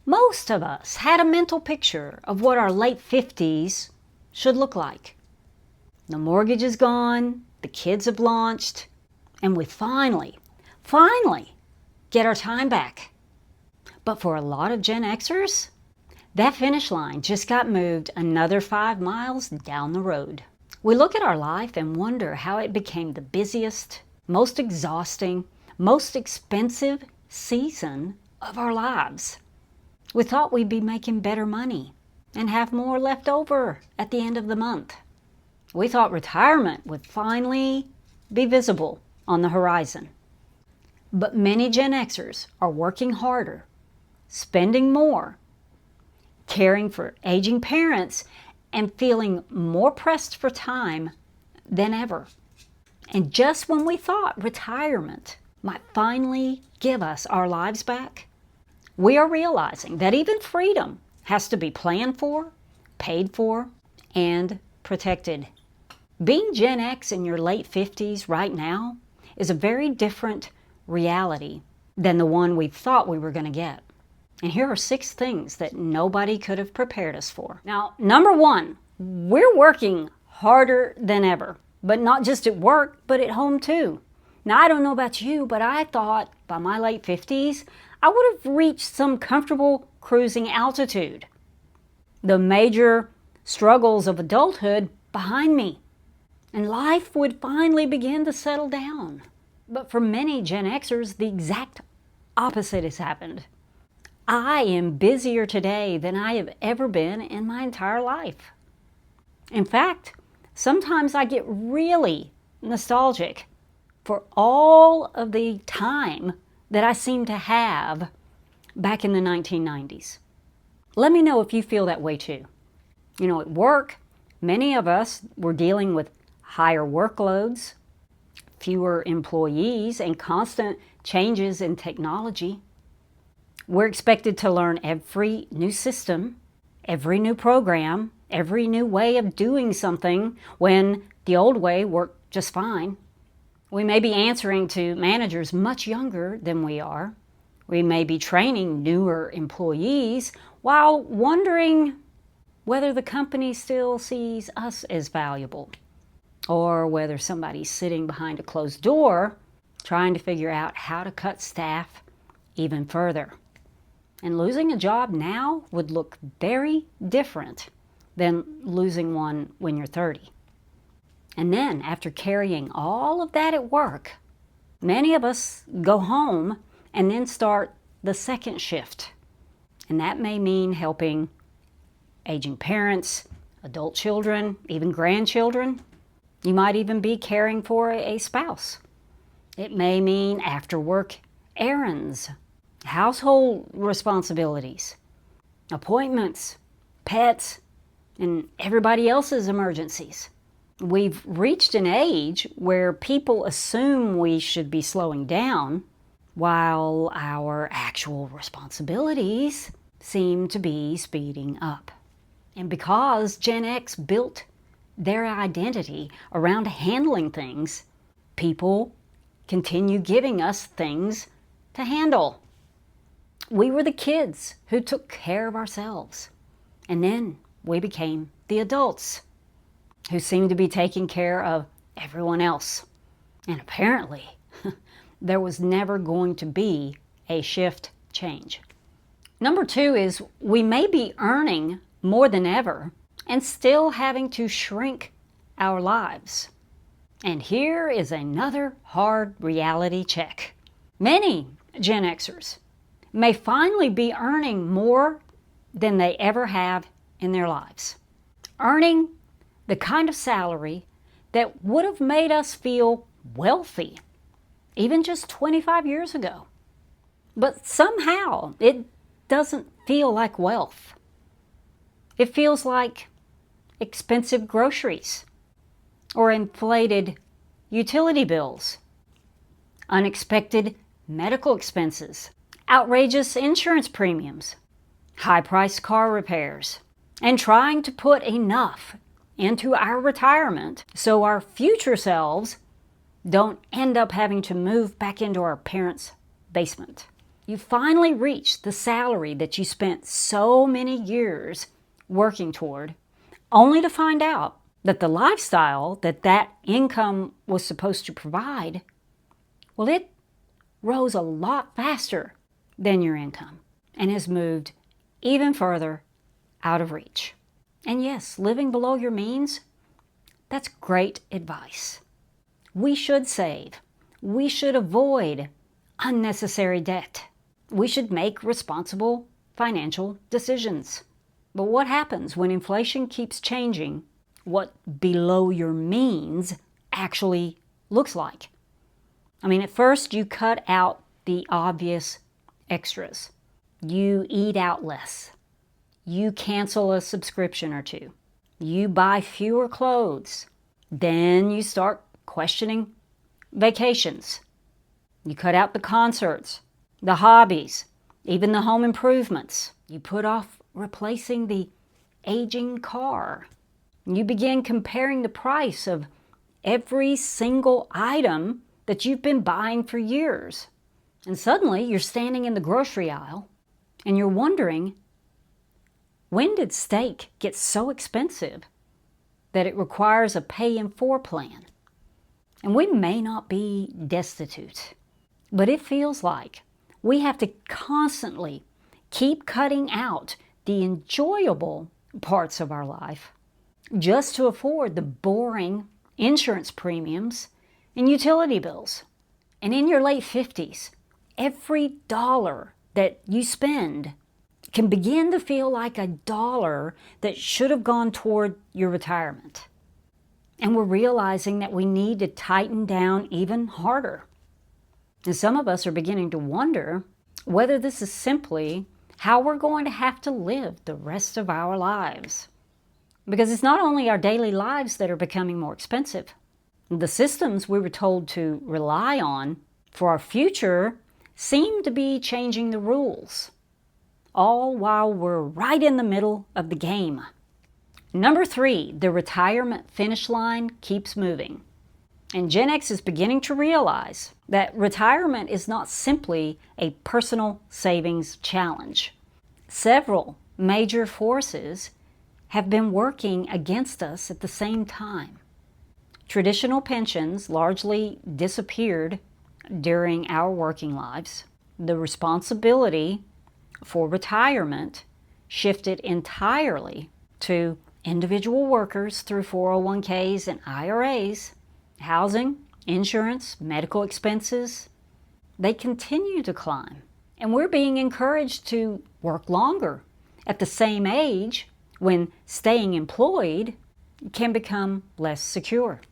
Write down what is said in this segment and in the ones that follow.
Most of us had a mental picture of what our late 50s should look like. The mortgage is gone, the kids have launched, and we finally get our time back. But for a lot of Gen Xers, that finish line just got moved another 5 miles down the road. We look at our life and wonder how it became the busiest, most exhausting, most expensive season of our lives. We thought we'd be making better money and have more left over at the end of the month. We thought retirement would finally be visible on the horizon. But many Gen Xers are working harder, spending more, caring for aging parents, and feeling more pressed for time than ever. And just when we thought retirement might finally give us our lives back, we are realizing that even freedom has to be planned for, paid for, and protected. Being Gen X in your late 50s right now is a very different reality than the one we thought we were going to get. And here are 6 things that nobody could have prepared us for. Now, number 1, we're working harder than ever, but not just at work, but at home too. Now, I don't know about you, but I thought by my late 50s, I would have reached some comfortable cruising altitude. The major struggles of adulthood behind me, and life would finally begin to settle down. But for many Gen Xers, the exact opposite has happened. I am busier today than I have ever been in my entire life. In fact, sometimes I get really nostalgic for all of the time that I seem to have back in the 1990s. Let me know if you feel that way too. You know, at work, many of us were dealing with higher workloads, fewer employees, and constant changes in technology. We're expected to learn every new system, every new program, every new way of doing something when the old way worked just fine. We may be answering to managers much younger than we are. We may be training newer employees while wondering whether the company still sees us as valuable, or whether somebody's sitting behind a closed door trying to figure out how to cut staff even further. And losing a job now would look very different than losing one when you're 30. And then, after carrying all of that at work, many of us go home and then start the second shift. And that may mean helping aging parents, adult children, even grandchildren. You might even be caring for a spouse. It may mean after-work errands, household responsibilities, appointments, pets, and everybody else's emergencies. We've reached an age where people assume we should be slowing down while our actual responsibilities seem to be speeding up. And because Gen X built their identity around handling things, people continue giving us things to handle. We were the kids who took care of ourselves, and then we became the adults who seemed to be taking care of everyone else. And apparently, there was never going to be a shift change. Number 2 is we may be earning more than ever and still having to shrink our lives. And here is another hard reality check. Many Gen Xers may finally be earning more than they ever have in their lives. Earning the kind of salary that would have made us feel wealthy even just 25 years ago. But somehow it doesn't feel like wealth. It feels like expensive groceries or inflated utility bills, unexpected medical expenses, outrageous insurance premiums, high-priced car repairs, and trying to put enough into our retirement so our future selves don't end up having to move back into our parents' basement. You finally reach the salary that you spent so many years working toward, only to find out that the lifestyle that income was supposed to provide, well, it rose a lot faster than your income and has moved even further out of reach. And yes, living below your means, that's great advice. We should save. We should avoid unnecessary debt. We should make responsible financial decisions. But what happens when inflation keeps changing what below your means actually looks like? I mean, at first you cut out the obvious extras. You eat out less. You cancel a subscription or two. You buy fewer clothes. Then you start questioning vacations. You cut out the concerts, the hobbies, even the home improvements. You put off replacing the aging car. You begin comparing the price of every single item that you've been buying for years. And suddenly you're standing in the grocery aisle and you're wondering, when did steak get so expensive that it requires a pay-in-4 plan? And we may not be destitute, but it feels like we have to constantly keep cutting out the enjoyable parts of our life just to afford the boring insurance premiums and utility bills. And in your late 50s, every dollar that you spend can begin to feel like a dollar that should have gone toward your retirement. And we're realizing that we need to tighten down even harder. And some of us are beginning to wonder whether this is simply how we're going to have to live the rest of our lives. Because it's not only our daily lives that are becoming more expensive. The systems we were told to rely on for our future seem to be changing the rules, all while we're right in the middle of the game. Number 3, the retirement finish line keeps moving. And Gen X is beginning to realize that retirement is not simply a personal savings challenge. Several major forces have been working against us at the same time. Traditional pensions largely disappeared during our working lives. The responsibility for retirement shifted entirely to individual workers through 401ks and IRAs. Housing, insurance, medical expenses, they continue to climb. And we're being encouraged to work longer at the same age when staying employed can become less secure.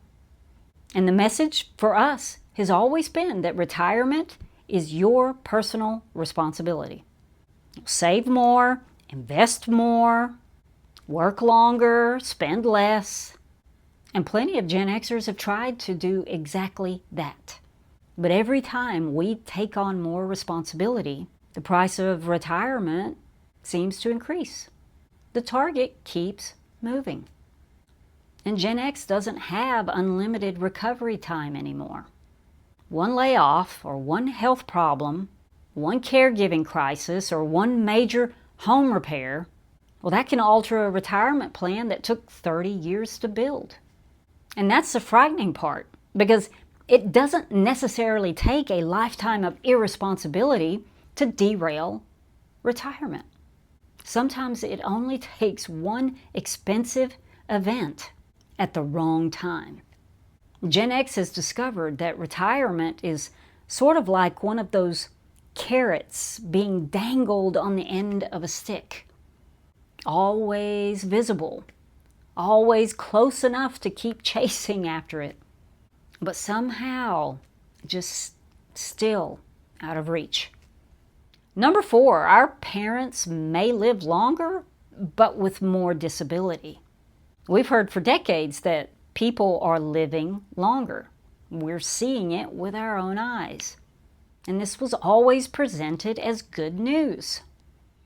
And the message for us has always been that retirement is your personal responsibility. Save more, invest more, work longer, spend less. And plenty of Gen Xers have tried to do exactly that. But every time we take on more responsibility, the price of retirement seems to increase. The target keeps moving. And Gen X doesn't have unlimited recovery time anymore. One layoff or one health problem, one caregiving crisis, or one major home repair, well, that can alter a retirement plan that took 30 years to build. And that's the frightening part, because it doesn't necessarily take a lifetime of irresponsibility to derail retirement. Sometimes it only takes one expensive event at the wrong time. Gen X has discovered that retirement is sort of like one of those carrots being dangled on the end of a stick. Always visible, always close enough to keep chasing after it, but somehow just still out of reach. Number 4, our parents may live longer, but with more disability. We've heard for decades that people are living longer. We're seeing it with our own eyes. And this was always presented as good news.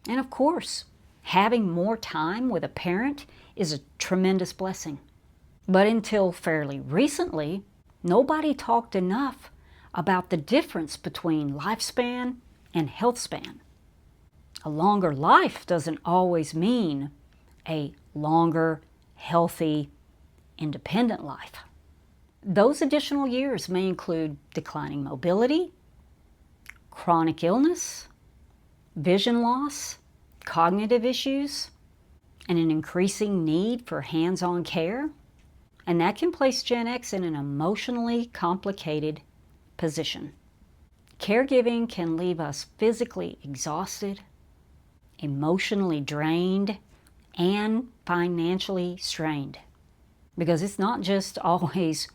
And of course, having more time with a parent is a tremendous blessing. But until fairly recently, nobody talked enough about the difference between lifespan and health span. A longer life doesn't always mean a longer, healthy, independent life. Those additional years may include declining mobility, chronic illness, vision loss, cognitive issues, and an increasing need for hands-on care. And that can place Gen X in an emotionally complicated position. Caregiving can leave us physically exhausted, emotionally drained, and financially strained. Because it's not just always,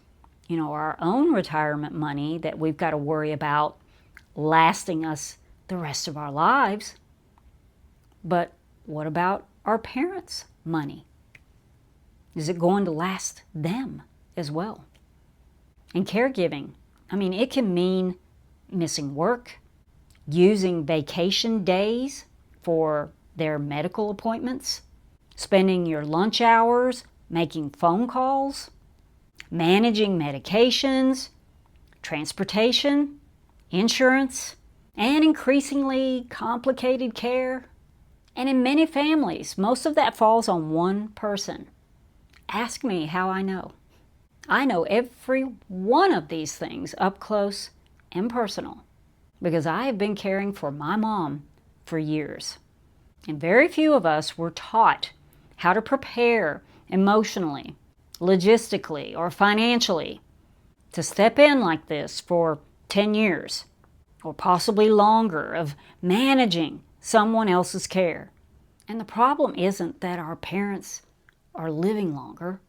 our own retirement money that we've got to worry about lasting us the rest of our lives. But what about our parents' money? Is it going to last them as well? And caregiving, it can mean missing work, using vacation days for their medical appointments, spending your lunch hours making phone calls, managing medications, transportation, insurance, and increasingly complicated care. And in many families, most of that falls on one person. Ask me how I know. I know every one of these things up close and personal because I have been caring for my mom for years. And very few of us were taught how to prepare emotionally, logistically, or financially to step in like this for 10 years or possibly longer of managing someone else's care. And the problem isn't that our parents are living longer.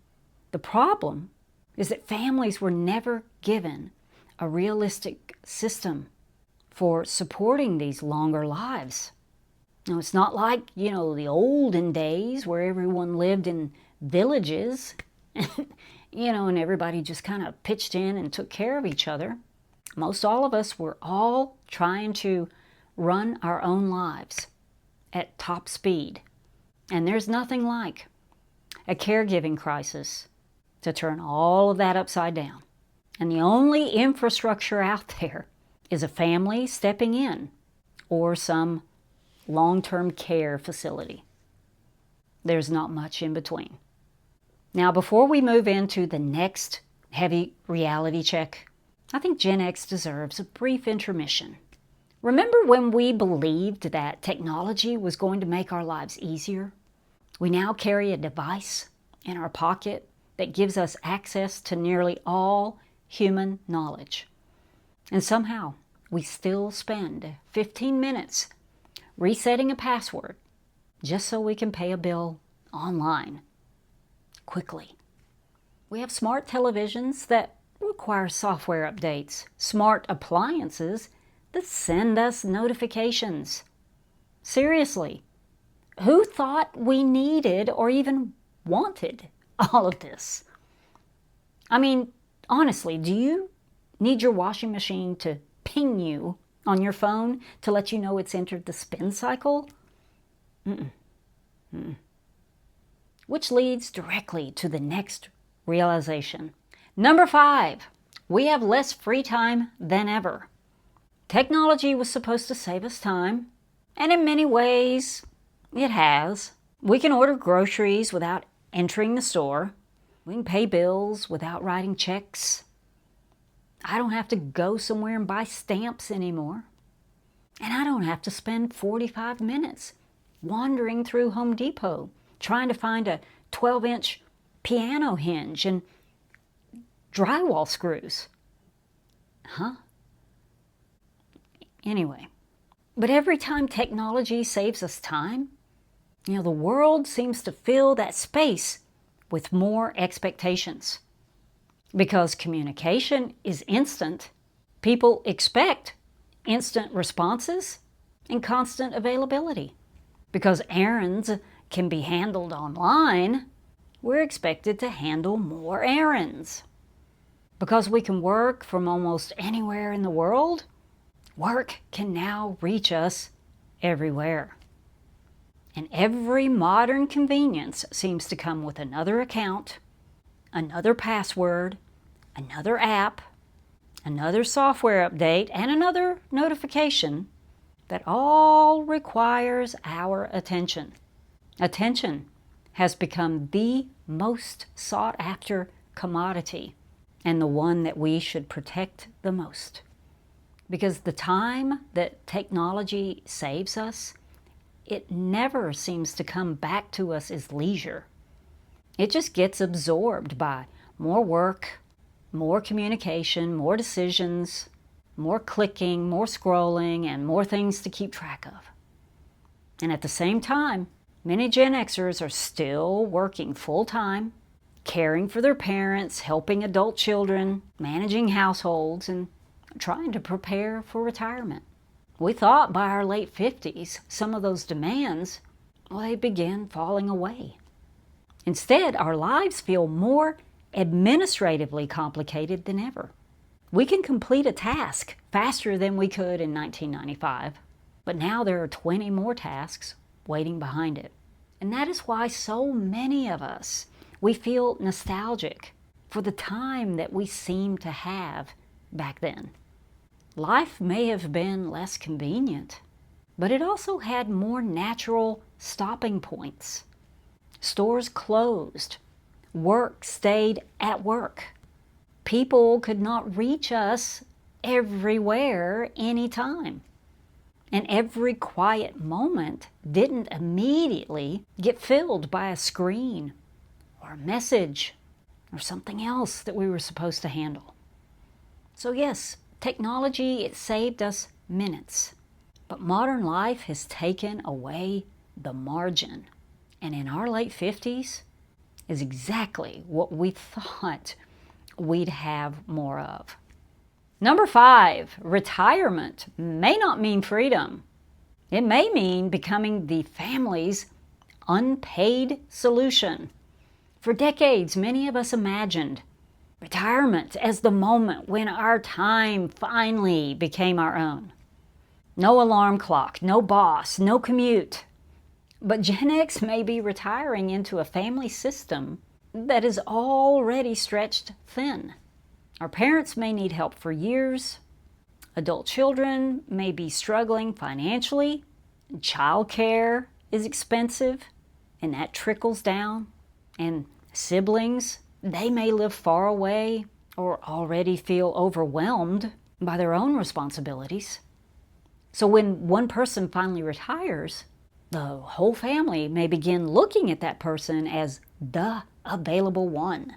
The problem is that families were never given a realistic system for supporting these longer lives. Now, it's not like, the olden days where everyone lived in villages, and everybody just kind of pitched in and took care of each other. Most all of us were all trying to run our own lives at top speed. And there's nothing like a caregiving crisis to turn all of that upside down. And the only infrastructure out there is a family stepping in or some long-term care facility. There's not much in between. Now, before we move into the next heavy reality check, I think Gen X deserves a brief intermission. Remember when we believed that technology was going to make our lives easier? We now carry a device in our pocket that gives us access to nearly all human knowledge. And somehow, we still spend 15 minutes resetting a password just so we can pay a bill online quickly. We have smart televisions that require software updates, smart appliances that send us notifications. Seriously, who thought we needed or even wanted all of this? Honestly, do you need your washing machine to ping you on your phone to let you know it's entered the spin cycle? Which leads directly to the next realization. Number 5, we have less free time than ever. Technology was supposed to save us time, and in many ways, it has. We can order groceries without entering the store. We can pay bills without writing checks. I don't have to go somewhere and buy stamps anymore. And I don't have to spend 45 minutes wandering through Home Depot trying to find a 12-inch piano hinge and drywall screws. Anyway, but every time technology saves us time, the world seems to fill that space with more expectations. Because communication is instant, people expect instant responses and constant availability. Because errands can be handled online, we're expected to handle more errands. Because we can work from almost anywhere in the world, work can now reach us everywhere. And every modern convenience seems to come with another account, another password, another app, another software update, and another notification that all requires our attention. Attention has become the most sought after commodity and the one that we should protect the most. Because the time that technology saves us, it never seems to come back to us as leisure. It just gets absorbed by more work, more communication, more decisions, more clicking, more scrolling, and more things to keep track of. And at the same time, many Gen Xers are still working full-time, caring for their parents, helping adult children, managing households, and trying to prepare for retirement. We thought by our late 50s, some of those demands, well, they began falling away. Instead, our lives feel more administratively complicated than ever. We can complete a task faster than we could in 1995, but now there are 20 more tasks waiting behind it. And that is why so many of us, we feel nostalgic for the time that we seem to have back then. Life may have been less convenient, but it also had more natural stopping points. Stores closed. Work stayed at work. People could not reach us everywhere, anytime. And every quiet moment didn't immediately get filled by a screen or a message or something else that we were supposed to handle. So yes, technology, it saved us minutes, but modern life has taken away the margin. And in our late 50s is exactly what we thought we'd have more of. Number 5, retirement may not mean freedom. It may mean becoming the family's unpaid solution. For decades, many of us imagined retirement as the moment when our time finally became our own. No alarm clock, no boss, no commute. But Gen X may be retiring into a family system that is already stretched thin. Our parents may need help for years. Adult children may be struggling financially. Childcare is expensive, and that trickles down. And siblings, they may live far away or already feel overwhelmed by their own responsibilities. So when one person finally retires, the whole family may begin looking at that person as the available one.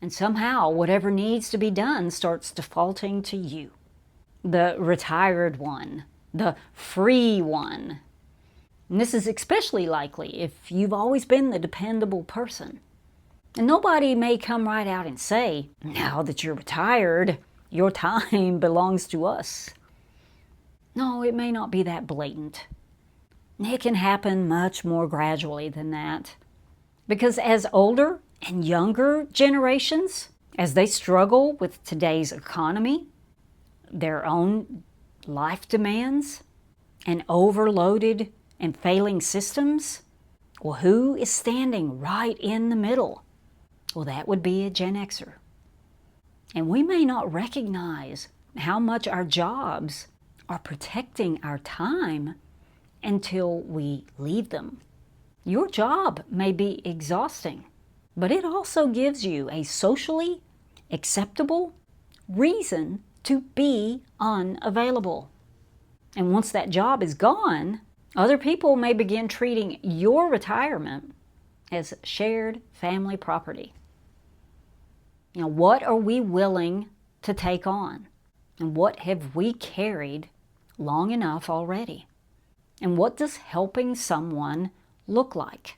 And somehow, whatever needs to be done starts defaulting to you, the retired one, the free one. And this is especially likely if you've always been the dependable person. And nobody may come right out and say, now that you're retired, your time belongs to us. No, it may not be that blatant. It can happen much more gradually than that. Because as older and younger generations, as they struggle with today's economy, their own life demands, and overloaded and failing systems, well, who is standing right in the middle? Well, that would be a Gen Xer. And we may not recognize how much our jobs are protecting our time until we leave them. Your job may be exhausting, but it also gives you a socially acceptable reason to be unavailable. And once that job is gone, other people may begin treating your retirement as shared family property. You know, what are we willing to take on? And what have we carried long enough already? And what does helping someone look like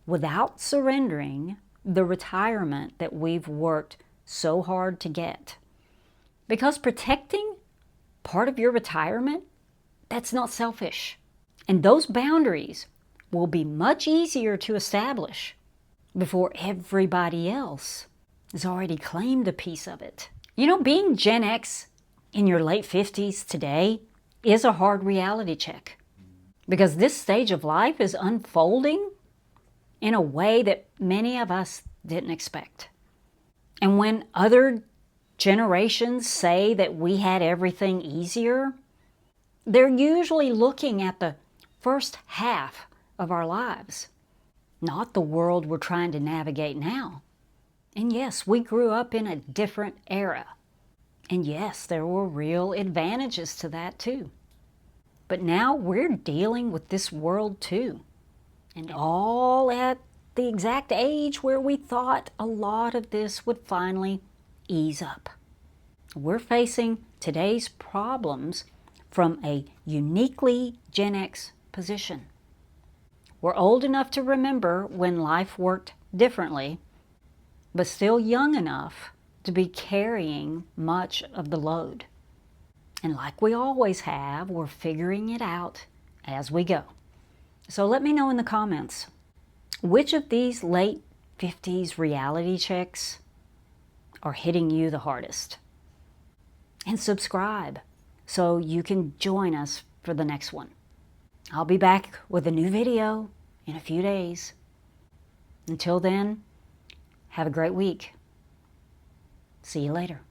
without surrendering the retirement that we've worked so hard to get? Because protecting part of your retirement, that's not selfish. And those boundaries will be much easier to establish before everybody else has already claimed a piece of it. You know, being Gen X in your late 50s today is a hard reality check, because this stage of life is unfolding in a way that many of us didn't expect. And when other generations say that we had everything easier, They're usually looking at the first half of our lives, not the world we're trying to navigate now. And yes, we grew up in a different era. And yes, there were real advantages to that too. But now we're dealing with this world too. And all at the exact age where we thought a lot of this would finally ease up. We're facing today's problems from a uniquely Gen X position. We're old enough to remember when life worked differently, but still young enough to be carrying much of the load. And like we always have, we're figuring it out as we go. So let me know in the comments, which of these late 50s reality checks are hitting you the hardest? And subscribe so you can join us for the next one. I'll be back with a new video in a few days. Until then, have a great week. See you later.